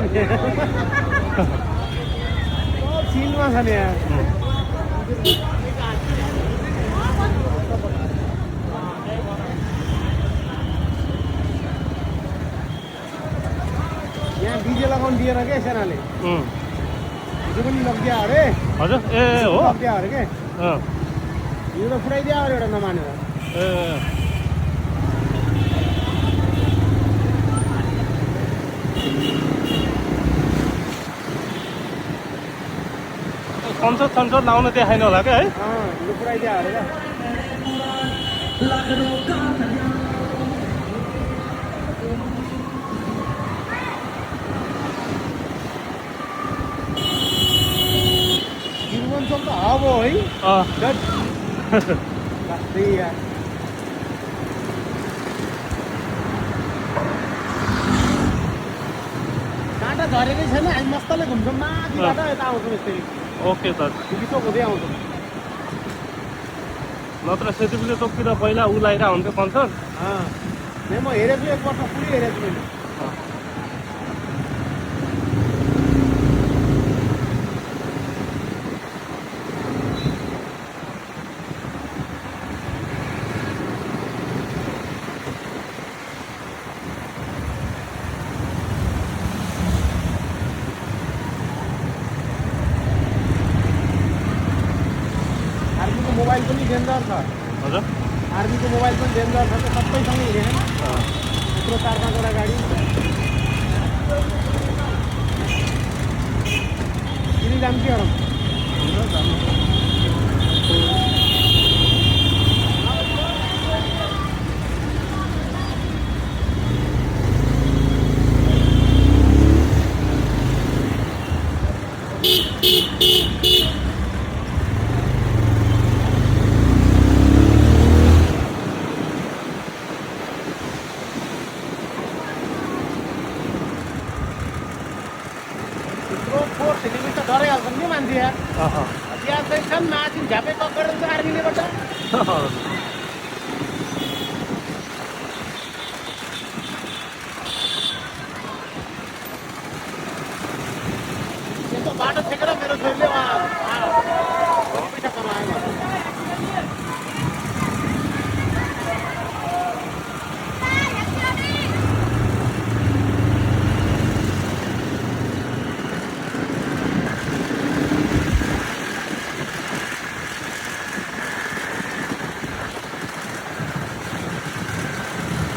नि चिलमा छ नि यहाँ यहाँ डीजे लगाउनु दिएन क्या सेनाले हिजो पनि लगिदिया अरे हजुर ए हो लगिदिया अरे के हिजो त फुटाइदिया अरे एउटा नमानेर ए सन्सद लाउन देखाइन होला क्या है हिजो फुटाइदिया अरे क्या त्रिभुवन त अब है काँटा झरेकै छैन हामी मस्तले घुम्छौँ माथिबाट यता आउँछौँ यस्तै ओके सर बिचोक हुँदै आउँछौँ नत्र सेतीपुले चोकतिर पहिला ऊ लगाएर हुन्थ्यो कन्सर्ट म हेरेको छु एकपल्ट पुरै हेरेको छु मैले आर्मीको मोबाइल पनि डेन्जर छ हजुर आर्मीको मोबाइल पनि डेन्जर छ त्यो सबैसँग हिँडेन यत्रो 4-5 वटा गाडी तिमी जाम के गरौँ सेलिब्रेट डरै हाल्छन् नि मान्छे यहाँ त्यहाँ चाहिँ छन् माथि झ्यापे कक्कड आर्मीलेबाट